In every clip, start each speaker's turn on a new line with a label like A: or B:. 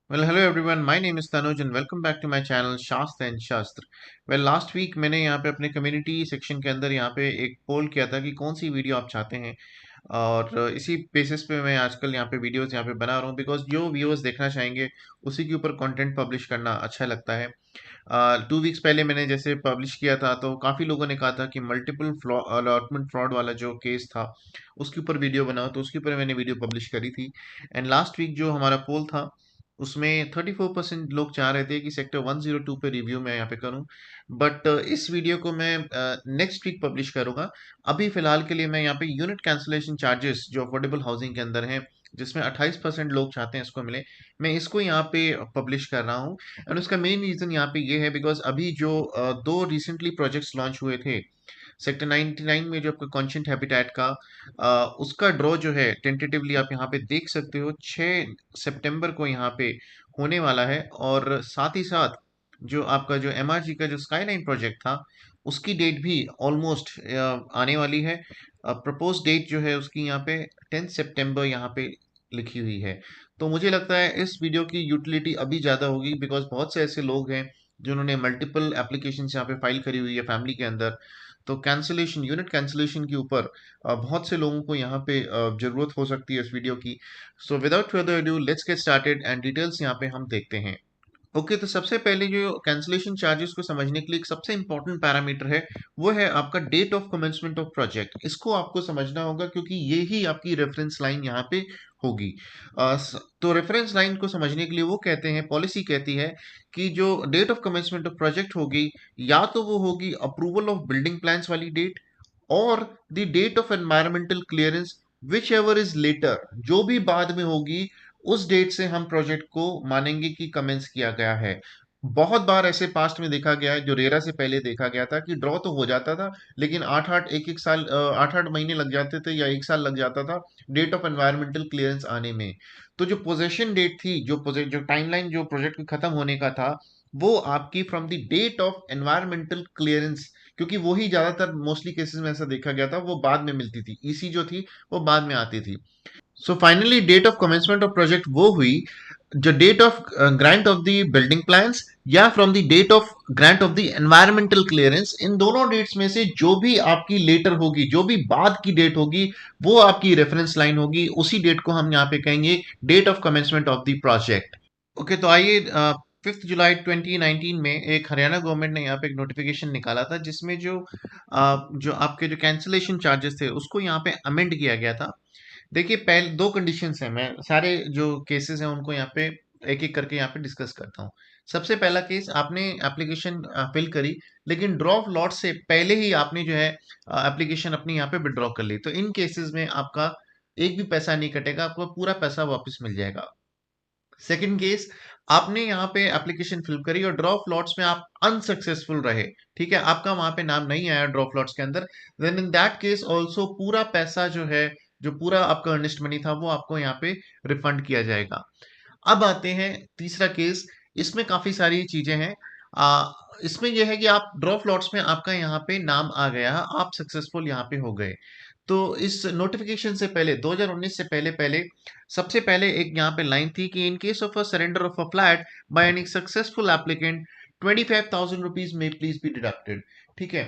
A: Well, hello everyone. My name is Tanuj and welcome back to my channel शास्त्र and शास्त्र. Well, last week मैंने यहाँ पे अपने कम्युनिटी सेक्शन के अंदर यहाँ पे एक पोल किया था कि कौन सी वीडियो आप चाहते हैं और इसी बेसिस पे मैं आजकल यहाँ पे वीडियोस यहाँ पे बना रहा हूँ बिकॉज जो व्यूअर्स देखना चाहेंगे उसी के ऊपर कंटेंट पब्लिश करना अच्छा लगता है. 2 वीक्स पहले मैंने जैसे पब्लिश किया था तो काफ़ी लोगों ने कहा था कि मल्टीपल अलॉटमेंट फ्रॉड वाला जो केस था उसके ऊपर वीडियो बनाओ, तो उसके ऊपर मैंने वीडियो पब्लिश करी थी. एंड लास्ट वीक जो हमारा पोल था उसमें 34% लोग चाह रहे थे कि सेक्टर 102 पे रिव्यू मैं यहाँ पे करूँ. बट इस वीडियो को मैं नेक्स्ट वीक पब्लिश करूँगा. अभी फिलहाल के लिए मैं यहाँ पे यूनिट कैंसिलेशन चार्जेस जो अफोर्डेबल हाउसिंग के अंदर हैं, जिसमें 28% लोग चाहते हैं इसको मिले, मैं इसको यहाँ पे पब्लिश कर रहा हूँ. एंड उसका मेन रीज़न यहाँ पे ये है बिकॉज अभी जो दो रिसेंटली प्रोजेक्ट्स लॉन्च हुए थे सेक्टर 99 में जो आपका कॉन्शियंट हैबिटेट का उसका ड्रॉ जो है टेंटेटिवली आप यहाँ पे देख सकते हो 6 सितंबर को यहाँ पे होने वाला है. और साथ ही साथ जो आपका जो एमआरजी का जो स्काईलाइन प्रोजेक्ट था उसकी डेट भी ऑलमोस्ट आने वाली है. प्रपोज डेट जो है उसकी यहाँ पे 10 सितंबर यहाँ पे लिखी हुई है. तो मुझे लगता है इस वीडियो की यूटिलिटी अभी ज़्यादा होगी बिकॉज बहुत से ऐसे लोग हैं जिन्होंने मल्टीपल एप्लीकेशन यहाँ पे फाइल करी हुई है फैमिली के अंदर. तो कैंसिलेशन यूनिट कैंसिलेशन के ऊपर बहुत से लोगों को यहाँ पे ज़रूरत हो सकती है इस वीडियो की. So without further due let's get started and details यहाँ पे हम देखते हैं. ओके, तो सबसे पहले जो कैंसिलेशन चार्जेस को समझने के लिए एक सबसे इंपॉर्टेंट पैरामीटर है वो है आपका date of commencement of project. इसको आपको समझना होगा क्योंकि ये ही आपकी रेफरेंस लाइन यहाँ पे होगी. तो रेफरेंस लाइन को समझने के लिए वो कहते हैं, पॉलिसी कहती है कि जो date of commencement of project होगी या तो वो होगी अप्रूवल ऑफ बिल्डिंग प्लान्स वाली डेट और the date of environmental clearance, whichever is later, जो भी बाद में होगी उस डेट से हम प्रोजेक्ट को मानेंगे कि कमेंस किया गया है. बहुत बार ऐसे पास्ट में देखा गया है, जो रेरा से पहले देखा गया था कि ड्रॉ तो हो जाता था लेकिन आठ आठ एक एक साल 8-8 महीने लग जाते थे या एक साल लग जाता था डेट ऑफ एनवायरमेंटल क्लियरेंस आने में. तो जो पोजेशन डेट थी, जो प्रोजेक्ट जो टाइमलाइन जो प्रोजेक्ट में खत्म होने का था, वो आपकी from the date of environmental clearance, क्योंकि वही ज्यादातर मोस्टली केसेस में ऐसा देखा गया था, वो बाद में मिलती थी, ईसी जो थी वो बाद में आती थी. So finally date of commencement of project वो हुई जो date of grant of the building plans या from the date of grant of the environmental clearance. इन दोनों डेट्स में से जो भी आपकी लेटर होगी, जो भी बाद की डेट होगी, वो आपकी रेफरेंस लाइन होगी. उसी डेट को हम यहाँ पे कहेंगे date of commencement of the project. Okay, तो आइए 5 जुलाई 2019 में एक हरियाणा गवर्नमेंट ने यहाँ पे एक नोटिफिकेशन निकाला था जिसमें जो आपके जो कैंसिलेशन चार्जेस थे उसको यहाँ पे अमेंड किया गया था. देखिए, पहले दो कंडीशंस हैं, मैं सारे जो केसेस हैं उनको यहाँ पे एक एक करके यहाँ पे डिस्कस करता हूँ. सबसे पहला केस, आपने एप्लीकेशन फिल करी लेकिन ड्रॉ ऑफ लॉट से पहले ही आपने जो है एप्लीकेशन अपनी यहाँ पे विड्रॉ कर ली, तो इन केसेस में आपका एक भी पैसा नहीं कटेगा, आपको पूरा पैसा वापस मिल जाएगा. सेकंड केस, आपने यहाँ पे एप्लीकेशन फिल करी और ड्रॉ फ्लॉट्स में आप अनसक्सेसफुल रहे, ठीक है, आपका वहां पे नाम नहीं आया ड्रॉ फ्लॉट्स के अंदर, then in that case also पूरा पैसा जो है, जो पूरा आपका अर्निस्ट मनी था, वो आपको यहाँ पे रिफंड किया जाएगा. अब आते हैं तीसरा केस. इसमें काफी सारी चीजें हैं. इसमें यह है कि आप ड्रॉ फ्लॉट्स में आपका यहाँ पे नाम आ गया, आप सक्सेसफुल यहाँ पे हो गए. तो इस नोटिफिकेशन से पहले 2019 से पहले पहले सबसे पहले एक यहाँ पे लाइन थी कि in case of a surrender of a flat by any successful applicant 25,000 rupees में प्लीज बी डिडक्टेड. ठीक है,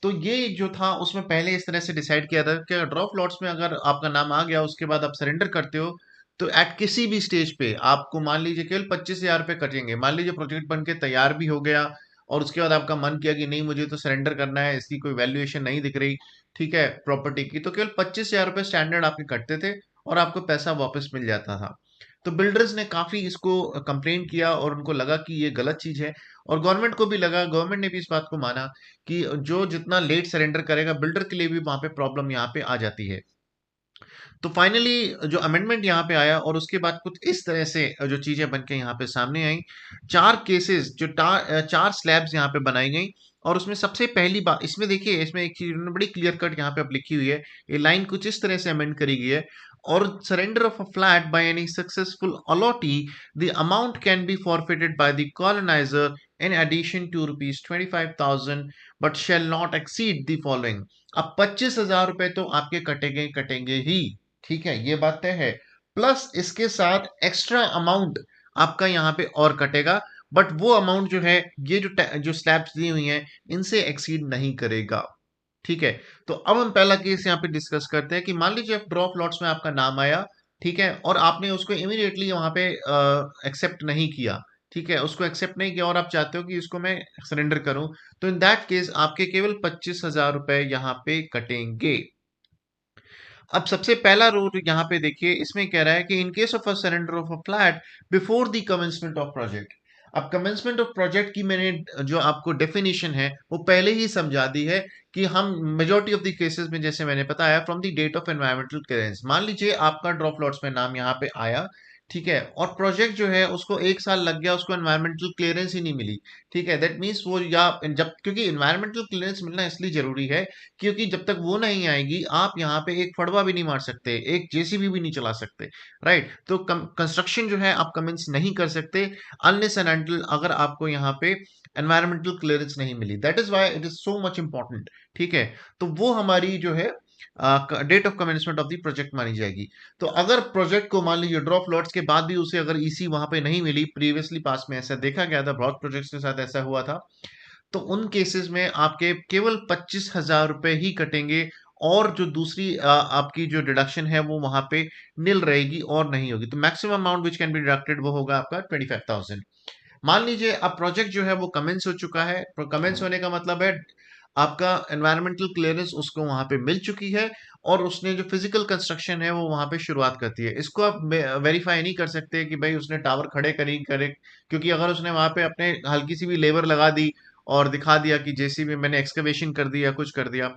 A: तो ये जो था उसमें पहले इस तरह से डिसाइड किया था कि ड्रॉ प्लॉट्स में अगर आपका नाम आ गया उसके बाद आप सरेंडर करते हो तो एट किसी भी स्टेज पे आपको मान लीजिए केवल 25,000 रुपये कटेंगे. मान लीजिए प्रोजेक्ट बन के तैयार भी हो गया और उसके बाद आपका मन किया कि नहीं मुझे तो सरेंडर करना है, इसकी कोई वैल्यूएशन नहीं दिख रही, ठीक है, प्रॉपर्टी की, तो केवल 25,000 रुपये स्टैंडर्ड आपके कटते थे और आपको पैसा वापस मिल जाता था. तो बिल्डर्स ने काफी इसको कंप्लेन किया और उनको लगा कि ये गलत चीज है, और गवर्नमेंट को भी लगा, गवर्नमेंट ने भी इस बात को माना कि जो जितना लेट सरेंडर करेगा बिल्डर के लिए भी वहां पे प्रॉब्लम यहाँ पे आ जाती है. तो फाइनली जो अमेंडमेंट यहाँ पे आया और उसके बाद कुछ इस तरह से जो चीजें बन के यहाँ पे सामने आई. चार केसेस जो चार स्लैब्स यहाँ पे बनाई गई. और उसमें सबसे पहली बात इसमें देखिए, इसमें एक चीज उन्होंने बड़ी क्लियर कट यहाँ पे अब लिखी हुई है, ये लाइन कुछ इस तरह से अमेंड करी गई है. और surrender of a flat by any successful allottee, the amount can be forfeited by the coloniser in addition to rupees 25,000 but shall not exceed the following. अब 25,000 रुपए तो आपके कटेंगे कटेंगे ही, ठीक है, ये बात तय है. प्लस इसके साथ एक्स्ट्रा अमाउंट आपका यहाँ पे और कटेगा, बट वो अमाउंट जो है, ये जो स्लैब्स दी हुई हैं, इनसे एक्सीड नहीं करेगा। ठीक है। तो अब हम पहला केस यहाँ पे डिस्कस करते हैं कि मान लीजिए ड्रॉप लॉट्स में आपका नाम आया, ठीक है, और आपने उसको इमीडिएटली वहां पे एक्सेप्ट नहीं किया, ठीक है, उसको एक्सेप्ट नहीं किया और आप चाहते हो कि इसको मैं सरेंडर करूं, तो इन दैट केस आपके केवल 25,000 रुपए यहाँ पे कटेंगे। अब सबसे पहला रूल यहाँ पे देखिए, इसमें कह रहा है कि in case of a surrender of a flat before the commencement of project. अब कमेंसमेंट ऑफ प्रोजेक्ट की मैंने जो आपको डेफिनेशन है वो पहले ही समझा दी है कि हम मेजोरिटी ऑफ द केसेस में, जैसे मैंने बताया, from the date of environmental clearance. मान लीजिए आपका ड्रॉप लॉट्स में नाम यहाँ पे आया, ठीक है, और प्रोजेक्ट जो है उसको 1 साल लग गया, उसको एनवायरमेंटल क्लियरेंस ही नहीं मिली, ठीक है, दैट मीन्स वो, या जब, क्योंकि एनवायरमेंटल क्लियरेंस मिलना इसलिए जरूरी है क्योंकि जब तक वो नहीं आएगी आप यहाँ पे एक फड़वा भी नहीं मार सकते, एक जेसीबी भी नहीं चला सकते, राइट। तो कंस्ट्रक्शन जो है आप कमेंस नहीं कर सकते अनलेस एंड अनटिल अगर आपको यहाँ पे एनवायरमेंटल क्लियरेंस नहीं मिली। That is why it is so much important, ठीक है। तो वो हमारी जो है date of commencement of the project मानी जाएगी। तो अगर प्रोजेक्ट को मान लीजिए ड्रॉप लॉट्स के बाद भी उसे अगर ईसी वहां पे नहीं मिली, प्रीवियसली पास में ऐसा देखा गया था, बहुत प्रोजेक्ट्स के साथ ऐसा हुआ था, तो उन केसेस में आपके केवल 25,000 रुपए ही कटेंगे, और जो दूसरी आपकी जो डिडक्शन है वो वहां पे निल रहेगी और नहीं होगी। तो maximum amount which can be deducted वो होगा आपका 25,000। मान लीजिए अब प्रोजेक्ट जो है वो कमेंस हो चुका है। कमेंस होने का मतलब है आपका एनवायरमेंटल क्लियरेंस उसको वहां पे मिल चुकी है, और उसने जो फिजिकल कंस्ट्रक्शन है वो वहां पे शुरुआत करती है। इसको आप वेरीफाई नहीं कर सकते कि भाई उसने टावर खड़े करी करे, क्योंकि अगर उसने वहां पे अपने हल्की सी भी लेबर लगा दी और दिखा दिया कि जेसीबी मैंने एक्सकवेशन कर दिया, कुछ कर दिया,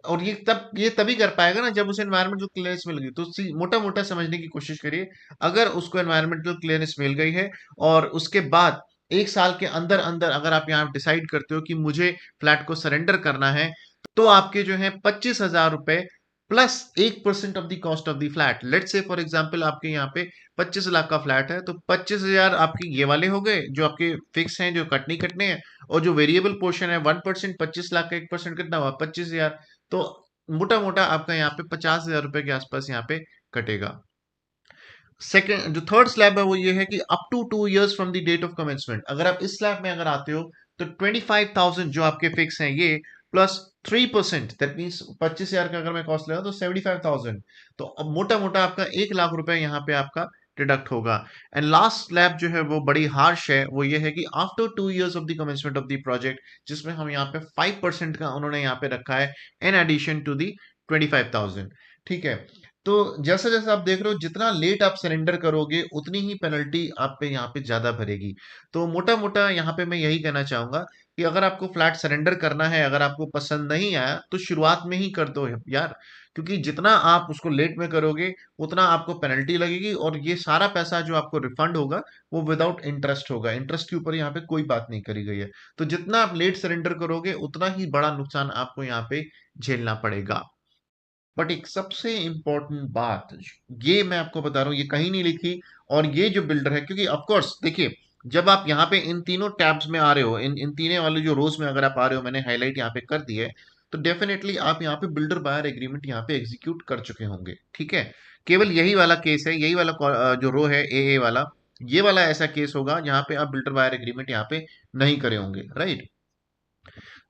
A: और ये तभी कर पाएगा ना जब उसे एनवायरमेंटल क्लियरेंस मिल गई। तो मोटा मोटा समझने की कोशिश करिए, अगर उसको एनवायरमेंटल क्लियरेंस मिल गई है और उसके बाद 1 साल के अंदर अंदर अगर आप यहाँ डिसाइड करते हो कि मुझे फ्लैट को सरेंडर करना है, तो आपके जो है 25,000 रुपए plus 1% of the cost of the flat. Let's say for example आपके यहाँ पे 25 लाख का फ्लैट है, तो 25,000 आपके ये वाले हो गए जो आपके फिक्स हैं, जो कटने कटने हैं, और जो वेरिएबल पोर्शन है 1%, 25 लाख का 1% कितना हुआ, 25,000। तो मोटा मोटा आपका यहाँ पे 50,000 रुपए के आसपास यहाँ पे कटेगा। सेकंड जो थर्ड स्लैब है वो ये है कि up to 2 years from the date of commencement. अगर आप इस स्लैब में अगर आते हो तो 25,000 जो आपके फिक्स हैं ये, प्लस 3%, दैट मीन्स 25,000 का अगर मैं कॉस्ट लगा तो 75,000। तो अब मोटा मोटा आपका 1 लाख रुपए यहाँ पे आपका डिडक्ट होगा। एंड लास्ट स्लैब जो है वो बड़ी हार्श है, वो ये है कि after 2 years of the commencement of the project, जिसमें हम यहाँ पे 5% का उन्होंने यहाँ पे रखा है इन एडिशन टू दी 25,000, ठीक है। तो जैसा जैसा आप देख रहे हो, जितना लेट आप सरेंडर करोगे उतनी ही पेनल्टी आप पे यहाँ पे ज्यादा भरेगी। तो मोटा मोटा यहाँ पे मैं यही कहना चाहूंगा कि अगर आपको फ्लैट सरेंडर करना है, अगर आपको पसंद नहीं आया तो शुरुआत में ही कर दो यार, क्योंकि जितना आप उसको लेट में करोगे उतना आपको पेनल्टी लगेगी, और ये सारा पैसा जो आपको रिफंड होगा वो विदाउट इंटरेस्ट होगा। इंटरेस्ट के ऊपर यहाँ पे कोई बात नहीं करी गई है। तो जितना आप लेट सरेंडर करोगे उतना ही बड़ा नुकसान आपको यहाँ पे झेलना पड़ेगा। बट एक सबसे इंपॉर्टेंट बात, ये मैं आपको बता रहा हूँ, ये कहीं नहीं लिखी, और ये जो बिल्डर है, क्योंकि ऑफ कोर्स देखिए, जब आप यहाँ पे इन तीनों टैब्स में आ रहे हो, इन तीनों वाले जो रोज में अगर आप आ रहे हो, मैंने हाईलाइट यहाँ पे कर दी है, तो डेफिनेटली आप यहाँ पे बिल्डर बायर एग्रीमेंट यहाँ पे एग्जीक्यूट कर चुके होंगे, ठीक है। केवल यही वाला केस है, यही वाला जो रो है ए वाला, ये वाला ऐसा केस होगा जहाँ पे आप बिल्डर बायर एग्रीमेंट यहाँ पे नहीं करे होंगे, राइट।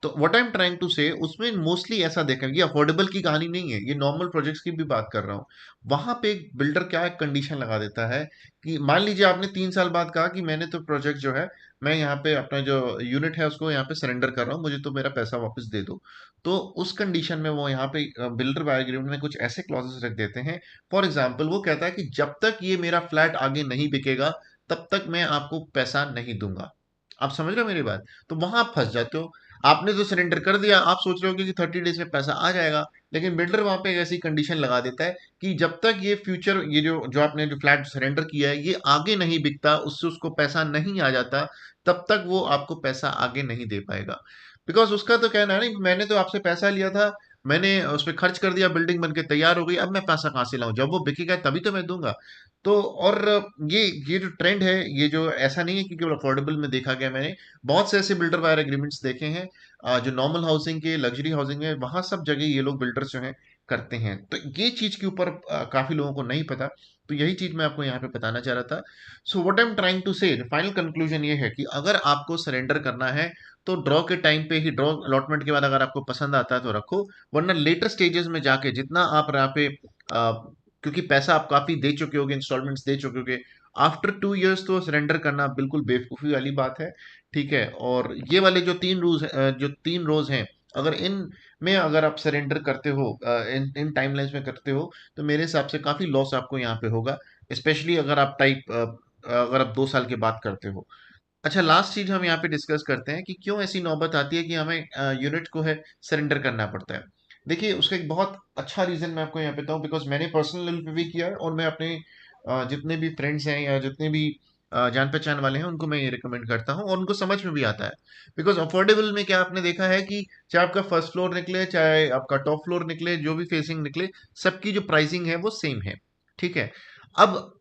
A: तो what I am trying to say, उसमें मोस्टली ऐसा देखा, ये अफोर्डेबल की कहानी नहीं है, ये नॉर्मल प्रोजेक्ट्स की भी बात कर रहा हूँ। वहां पे एक बिल्डर क्या एक कंडीशन लगा देता है कि मान लीजिए आपने 3 साल बाद कहा कि मैंने तो प्रोजेक्ट जो है, मैं यहाँ पे अपना जो यूनिट है उसको यहाँ पे सरेंडर कर रहा हूँ, मुझे तो मेरा पैसा वापस दे दो। तो उस कंडीशन में वो यहाँ पे बिल्डर बाय एग्रीमेंट में कुछ ऐसे क्लॉजेस रख देते हैं। फॉर एग्जाम्पल वो कहता है कि जब तक ये मेरा फ्लैट आगे नहीं बिकेगा तब तक मैं आपको पैसा नहीं दूंगा। आप समझ रहे हो मेरी बात। तो वहां आप फंस जाते हो। आपने तो सरेंडर कर दिया, आप सोच रहे हो कि 30 डेज में पैसा आ जाएगा, लेकिन बिल्डर वहां पे एक ऐसी कंडीशन लगा देता है कि जब तक ये फ्यूचर, ये जो जो आपने जो फ्लैट सरेंडर किया है ये आगे नहीं बिकता, उससे उसको पैसा नहीं आ जाता, तब तक वो आपको पैसा आगे नहीं दे पाएगा। बिकॉज उसका तो कहना है ना, मैंने तो आपसे पैसा लिया था, मैंने उस पर खर्च कर दिया, बिल्डिंग बन के तैयार हो गई, अब मैं पैसा कहाँ से लाऊं, जब वो बिकेगा तभी तो मैं दूंगा। तो और ये ये जो ट्रेंड है, ये जो ऐसा नहीं है कि केवल अफोर्डेबल में देखा गया, मैंने बहुत से ऐसे बिल्डर बायर एग्रीमेंट्स देखे हैं जो नॉर्मल हाउसिंग के, लग्जरी हाउसिंग है, वहां सब जगह ये लोग बिल्डर्स जो हैं करते हैं। तो ये चीज के ऊपर काफी लोगों को नहीं पता, तो यही चीज मैं आपको यहाँ पे बताना चाह रहा था। So what I am trying to say, final conclusion ये है कि अगर आपको सरेंडर करना है तो ड्रॉ के टाइम पे ही, ड्रॉ अलॉटमेंट के बाद अगर आपको पसंद आता है तो रखो, वरना लेटर स्टेजेस में जाके जितना आप यहाँ पे क्योंकि पैसा आप काफी दे चुके होगे, इंस्टॉलमेंट्स दे चुके होगे, आफ्टर 2 इयर्स तो सरेंडर करना बिल्कुल बेवकूफ़ी वाली बात है। ठीक है, और ये वाले जो 3 रूल्स, जो 3 रोज हैं, अगर इन में अगर आप सरेंडर करते हो, इन इन टाइमलाइंस में करते हो, तो मेरे हिसाब से काफ़ी लॉस आपको यहाँ पे होगा, स्पेशली अगर आप अगर आप 2 साल की बात करते हो। अच्छा, लास्ट चीज हम यहाँ पे डिस्कस करते हैं कि क्यों ऐसी नौबत आती है कि हमें यूनिट को है सरेंडर करना पड़ता है। देखिए, उसका एक बहुत अच्छा रीजन मैं आपको यहाँ पे बताऊँ, बिकॉज मैंने पर्सनल लेवल पे भी किया है, और मैं अपने जितने भी फ्रेंड्स हैं या जितने भी जान पहचान वाले हैं उनको मैं ये रिकमेंड करता हूँ, और उनको समझ में भी आता है। बिकॉज अफोर्डेबल में क्या आपने देखा है कि चाहे आपका फर्स्ट फ्लोर निकले, चाहे आपका टॉप फ्लोर निकले, जो भी फेसिंग निकले, सबकी जो प्राइसिंग है वो सेम है। ठीक है। अब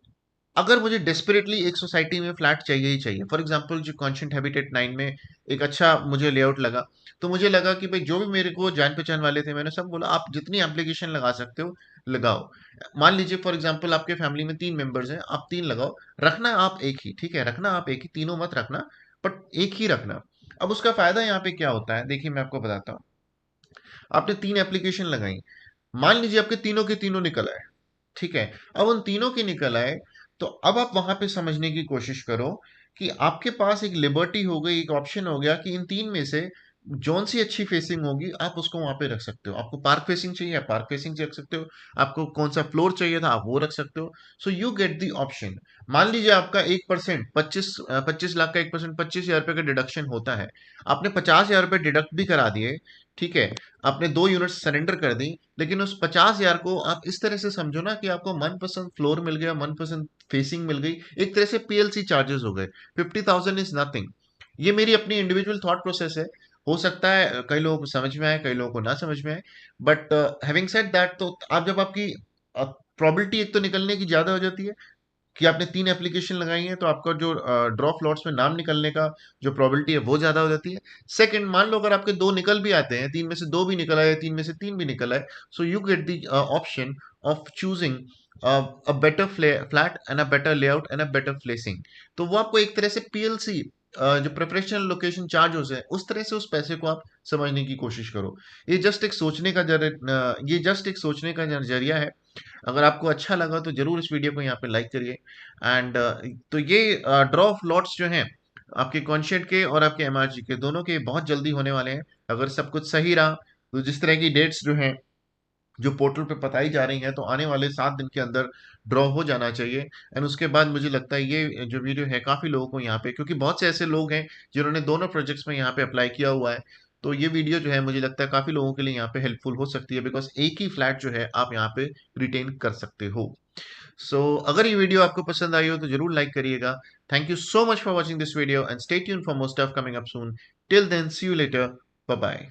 A: अगर मुझे डेस्परेटली एक सोसाइटी में फ्लैट चाहिए ही चाहिए, फॉर एग्जांपल जो कॉन्शियंट हैबिटेट 9 में एक अच्छा मुझे लेआउट लगा, तो मुझे लगा कि भाई जो भी मेरे को जान पहचान वाले थे, मैंने सब बोला आप जितनी एप्लीकेशन लगा सकते हो लगाओ। मान लीजिए फॉर एग्जांपल आपके फैमिली में 3 मेंबर्स हैं, आप 3 लगाओ। रखना आप एक ही, ठीक है, रखना आप एक ही, तीनों मत रखना, बट एक ही रखना। अब उसका फायदा यहाँ पे क्या होता है, देखिए मैं आपको बताता हूँ। आपने 3 एप्लीकेशन लगाई, मान लीजिए आपके तीनों के तीनों निकल आए। ठीक है। अब उन तीनों के निकल आए, तो अब आप वहां पे समझने की कोशिश करो कि आपके पास एक लिबर्टी हो गई, एक ऑप्शन हो गया कि इन 3 में से जौन सी अच्छी फेसिंग होगी आप उसको वहां पे रख सकते हो। आपको पार्क फेसिंग चाहिए, आप पार्क फेसिंग से रख सकते हो। आपको कौन सा फ्लोर चाहिए था, आप वो रख सकते हो। So you get the option. मान लीजिए आपका 1%, 25 लाख का 1%, 25 हजार रुपये का डिडक्शन होता है। आपने 50 हजार रुपये डिडक्ट भी करा दिए। ठीक है। आपने 2 यूनिट सरेंडर कर दी, लेकिन उस 50 हजार को आप इस तरह से समझो ना कि आपको मनपसंद फ्लोर मिल गया, मनपसंद फेसिंग मिल गई, एक तरह से पीएलसी चार्जेस हो गए। 50,000 इज नथिंग। ये मेरी अपनी इंडिविजुअल थॉट प्रोसेस है। हो सकता है कई लोगों को समझ में आए, कई लोगों को ना समझ में आए, बट हैविंग सेड दैट, तो आप जब आपकी प्रोबेबिलिटी एक तो निकलने की ज्यादा हो जाती है कि आपने 3 एप्लीकेशन लगाई है, तो आपका जो ड्रॉ फ्लॉट्स में नाम निकलने का जो प्रोबेबिलिटी है वो ज्यादा हो जाती है। सेकंड, मान लो अगर आपके 2 निकल भी आते हैं, 3 में से 2 भी निकल आए, 3 में से 3 भी निकल आए, so you get the option of choosing a better flat and a better layout and a better placing. तो वो आपको एक तरह से पीएलसी, जो प्रेफरेंशियल लोकेशन चार्ज है, उस तरह से उस पैसे को आप समझने की कोशिश करो। ये जस्ट एक सोचने का नजरिया है। अगर आपको अच्छा लगा तो जरूर इस वीडियो को यहाँ पे लाइक करिए। एंड तो ये ड्रॉ ऑफ लॉट्स जो हैं आपके कॉन्शियंट के और आपके एमआरजी के, दोनों के बहुत जल्दी होने वाले हैं। अगर सब कुछ सही रहा तो जिस तरह की डेट्स जो हैं जो पोर्टल पे बताई जा रही हैं, तो आने वाले 7 दिन के अंदर ड्रॉ हो जाना चाहिए। एंड उसके बाद मुझे लगता है ये जो वीडियो है काफ़ी लोगों को यहाँ पे, क्योंकि बहुत से ऐसे लोग हैं जिन्होंने दोनों प्रोजेक्ट्स में यहाँ पे अप्लाई किया हुआ है, तो ये वीडियो जो है मुझे लगता है काफ़ी लोगों के लिए यहाँ पे हेल्पफुल हो सकती है, बिकॉज एक ही फ्लैट जो है आप यहाँ पे रिटेन कर सकते हो। अगर ये वीडियो आपको पसंद आई हो तो जरूर लाइक करिएगा। Thank you so much for watching this video, and stay tune for more stuff coming up soon. Till then, see you later, bye bye.